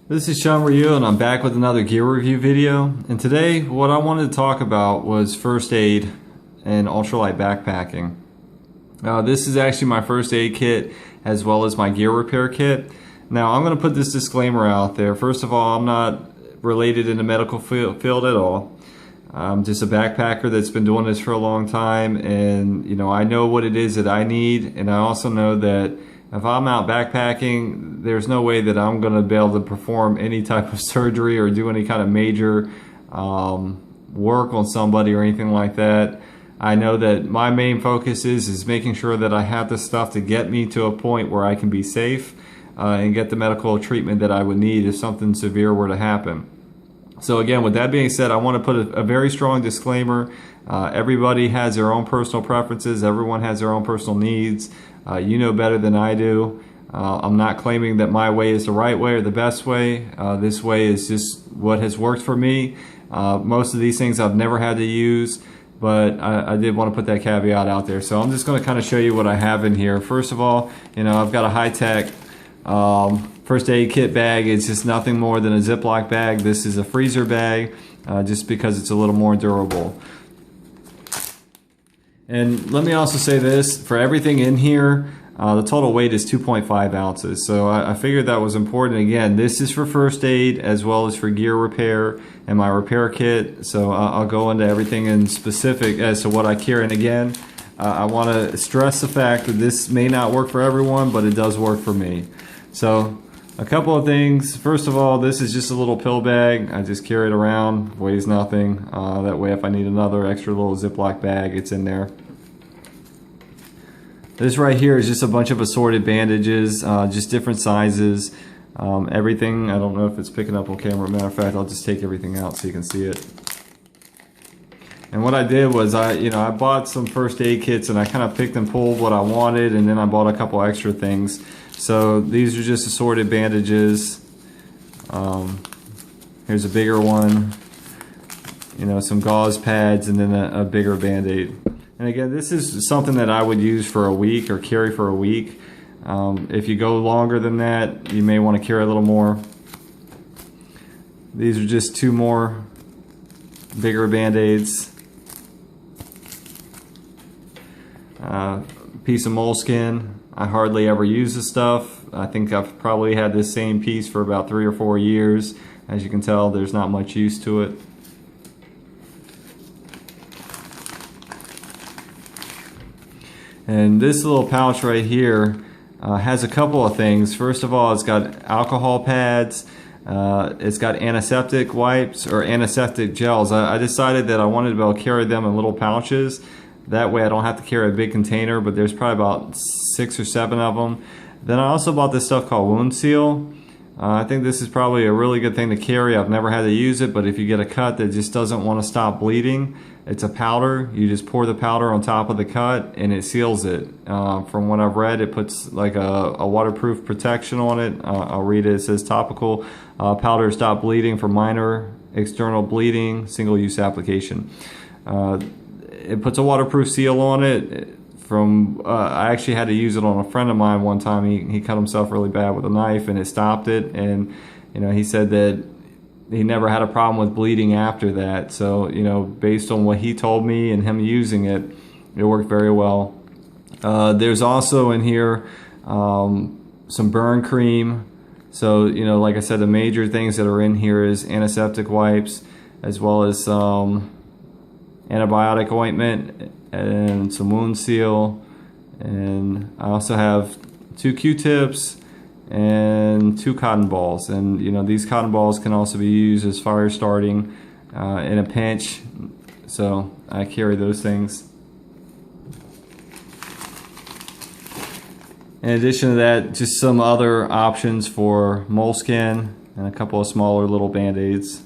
This is Sean Ryu and I'm back with another gear review video. And today what I wanted to talk about was first aid and ultralight backpacking. This is actually my first aid kit as well as my gear repair kit. Now I'm going to put this disclaimer out there. First of all, I'm not related in the medical field at all. I'm just a backpacker that's been doing this for a long time, and I know what it is that I need, and I also know that if I'm out backpacking, there's no way that I'm going to be able to perform any type of surgery or do any kind of major work on somebody or anything like that. I know that my main focus is making sure that I have the stuff to get me to a point where I can be safe and get the medical treatment that I would need if something severe were to happen. So again, with that being said, I want to put a very strong disclaimer. Everybody has their own personal preferences. Everyone has their own personal needs. You know better than I do. I'm not claiming that my way is the right way or the best way. This way is just what has worked for me. Most of these things I've never had to use, but I did want to put that caveat out there. So I'm just going to kind of show you what I have in here. First of all, I've got a high-tech first aid kit bag. It's just nothing more than a Ziploc bag. This is a freezer bag just because it's a little more durable. And let me also say this, for everything in here, the total weight is 2.5 ounces. So I figured that was important. Again, this is for first aid as well as for gear repair and my repair kit. So I'll go into everything in specific as to what I carry. And again, I want to stress the fact that this may not work for everyone, but it does work for me. So a couple of things. First of all, this is just a little pill bag. I just carry it around, weighs nothing. That way if I need another extra little Ziploc bag, it's in there. This right here is just a bunch of assorted bandages, just different sizes. Everything, I don't know if it's picking up on camera. Matter of fact, I'll just take everything out so you can see it. And what I did was I bought some first aid kits and I kind of picked and pulled what I wanted, and then I bought a couple extra things. So these are just assorted bandages. Here's a bigger one, some gauze pads, and then a bigger band-aid. And again, this is something that I would use for a week or carry for a week. If you go longer than that, you may want to carry a little more. These are just two more bigger band-aids. Piece of moleskin. I hardly ever use this stuff. I think I've probably had this same piece for about 3 or 4 years. As you can tell, there's not much use to it. And this little pouch right here has a couple of things. First of all, it's got alcohol pads. It's got antiseptic wipes or antiseptic gels. I decided that I wanted to be able to carry them in little pouches. That way I don't have to carry a big container, but there's probably about 6 or 7 of them. Then I also bought this stuff called Wound Seal. I think this is probably a really good thing to carry. I've never had to use it, but if you get a cut that just doesn't want to stop bleeding, it's a powder. You just pour the powder on top of the cut and it seals it. From what I've read, it puts like a waterproof protection on it. I'll read it. It says topical powder stop bleeding for minor external bleeding, single-use application. It puts a waterproof seal on it. I actually had to use it on a friend of mine one time. He cut himself really bad with a knife and it stopped it, and he said that he never had a problem with bleeding after that. So based on what he told me and him using it, it worked very well. There's also in here some burn cream. So like I said, the major things that are in here is antiseptic wipes as well as antibiotic ointment and some wound seal, and I also have 2 Q-tips and 2 cotton balls. And these cotton balls can also be used as fire starting in a pinch, so I carry those things. In addition to that, just some other options for moleskin and a couple of smaller little band-aids.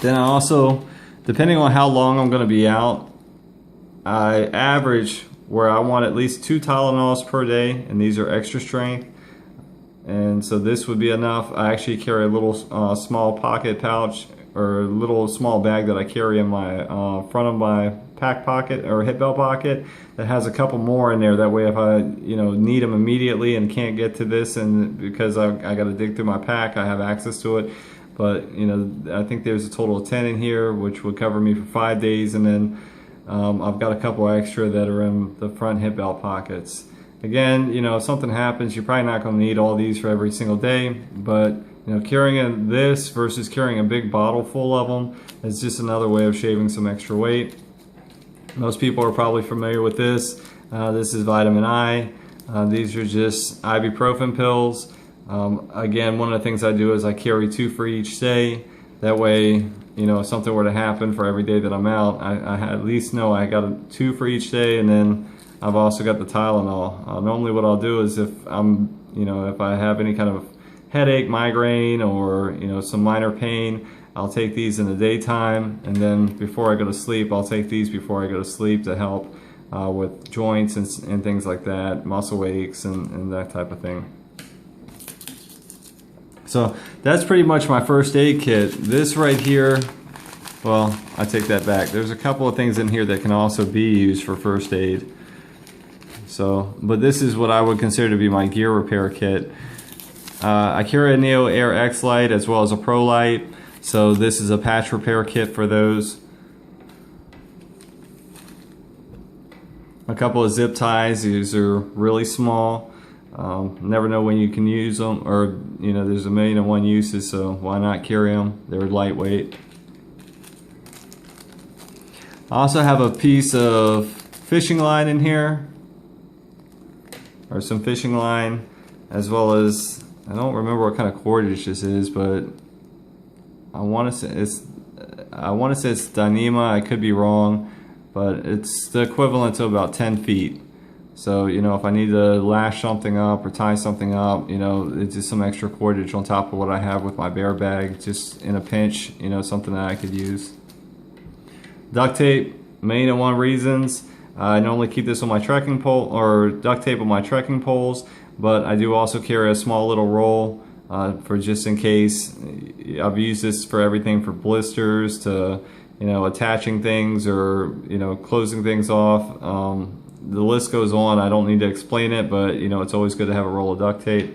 Then I also, depending on how long I'm going to be out, I average where I want at least 2 Tylenols per day, and these are extra strength. And so this would be enough. I actually carry a little small pocket pouch or little small bag that I carry in my front of my pack pocket or hip belt pocket that has a couple more in there. That way if I need them immediately and can't get to this, and because I got to dig through my pack, I have access to it. But I think there's a total of 10 in here, which would cover me for 5 days, and then I've got a couple extra that are in the front hip belt pockets. Again, if something happens, you're probably not going to need all these for every single day, but carrying this versus carrying a big bottle full of them is just another way of shaving some extra weight. Most people are probably familiar with this. This is vitamin I. These are just ibuprofen pills. Again, one of the things I do is I carry 2 for each day. That way, if something were to happen for every day that I'm out, I at least know I got 2 for each day, and then I've also got the Tylenol. Normally what I'll do is if I have any kind of headache, migraine, or some minor pain, I'll take these in the daytime, and then before I go to sleep, I'll take these before I go to sleep to help with joints and things like that, muscle aches and that type of thing. So that's pretty much my first aid kit. This right here, well, I take that back. There's a couple of things in here that can also be used for first aid. So, but this is what I would consider to be my gear repair kit. I carry a Neo Air X Light as well as a Pro Light. So this is a patch repair kit for those. A couple of zip ties. These are really small. Never know when you can use them, or there's 1,000,001 uses, so why not carry them? They're lightweight. I also have a piece of fishing line in here, or some fishing line, as well as, I don't remember what kind of cordage this is, but I want to say it's Dyneema. I could be wrong, but it's the equivalent to about 10 feet. So, if I need to lash something up or tie something up, it's just some extra cordage on top of what I have with my bear bag, just in a pinch, something that I could use. Duct tape, 1,000,001 reasons. I normally keep this on my trekking pole, or duct tape on my trekking poles, but I do also carry a small little roll for just in case. I've used this for everything from blisters to, attaching things or, closing things off. The list goes on. I don't need to explain it, but it's always good to have a roll of duct tape.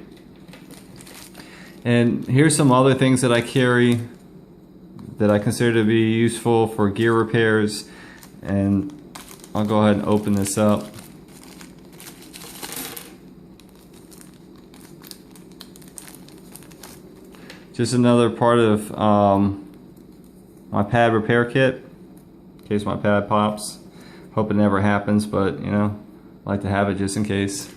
And here's some other things that I carry that I consider to be useful for gear repairs, and I'll go ahead and open this up. Just another part of my pad repair kit in case my pad pops. Hope it never happens, but I like to have it just in case.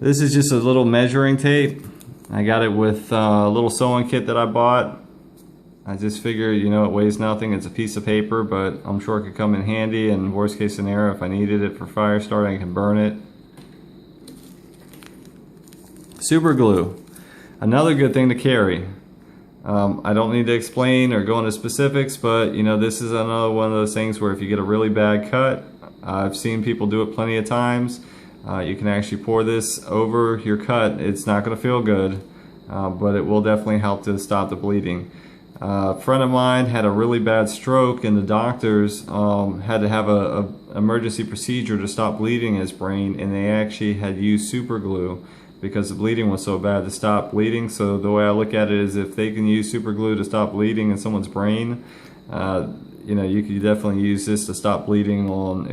This is just a little measuring tape. I got it with a little sewing kit that I bought. I just figured, it weighs nothing. It's a piece of paper, but I'm sure it could come in handy, and worst case scenario, if I needed it for fire starting, I can burn it. Super glue, another good thing to carry. I don't need to explain or go into specifics, but this is another one of those things where if you get a really bad cut, I've seen people do it plenty of times. You can actually pour this over your cut. It's not going to feel good, but it will definitely help to stop the bleeding. A friend of mine had a really bad stroke, and the doctors had to have a emergency procedure to stop bleeding his brain, and they actually had used super glue because the bleeding was so bad to stop bleeding. So the way I look at it is, if they can use super glue to stop bleeding in someone's brain, you could definitely use this to stop bleeding on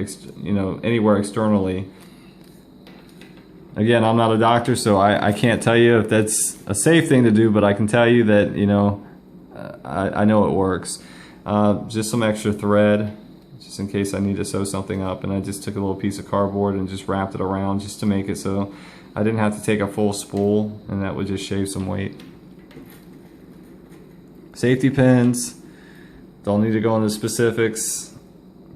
anywhere externally. Again, I'm not a doctor, so I can't tell you if that's a safe thing to do, but I can tell you that I know it works. Just some extra thread, just in case I need to sew something up, and I just took a little piece of cardboard and just wrapped it around just to make it so I didn't have to take a full spool, and that would just shave some weight. Safety pins, don't need to go into specifics,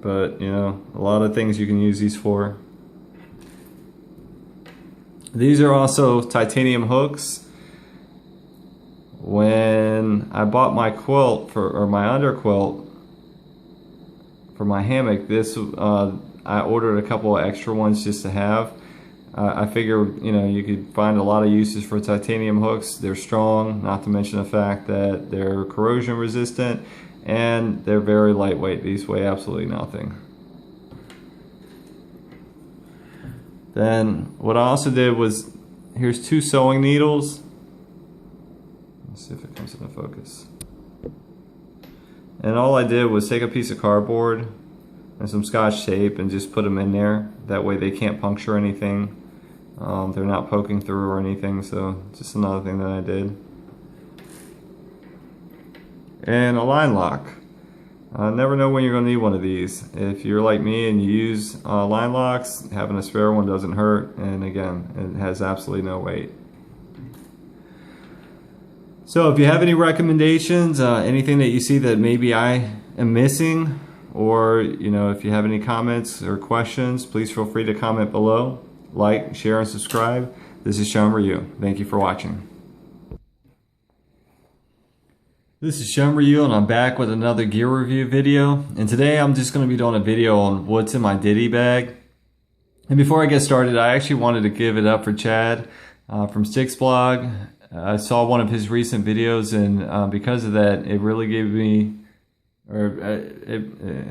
but a lot of things you can use these for. These are also titanium hooks. When I bought my quilt or my underquilt for my hammock, I ordered a couple of extra ones just to have. I figure, you know, you could find a lot of uses for titanium hooks. They're strong, not to mention the fact that they're corrosion resistant, and they're very lightweight. These weigh absolutely nothing. Then what I also did was, here's 2 sewing needles. Let's see if it comes into focus. And all I did was take a piece of cardboard and some Scotch tape and just put them in there. That way they can't puncture anything. They're not poking through or anything, so just another thing that I did. And a line lock. Never know when you're going to need one of these. If you're like me and you use line locks, having a spare one doesn't hurt, and again, it has absolutely no weight. So if you have any recommendations, anything that you see that maybe I am missing, or you know, if you have any comments or questions, please feel free to comment below. Like, share, and subscribe. This is Sean Ryu. Thank you for watching. This is Sean Ryu, and I'm back with another gear review video. And today I'm just going to be doing a video on what's in my ditty bag. And before I get started, I actually wanted to give it up for Chad from Sticksblog. I saw one of his recent videos, and because of that, it really gave me,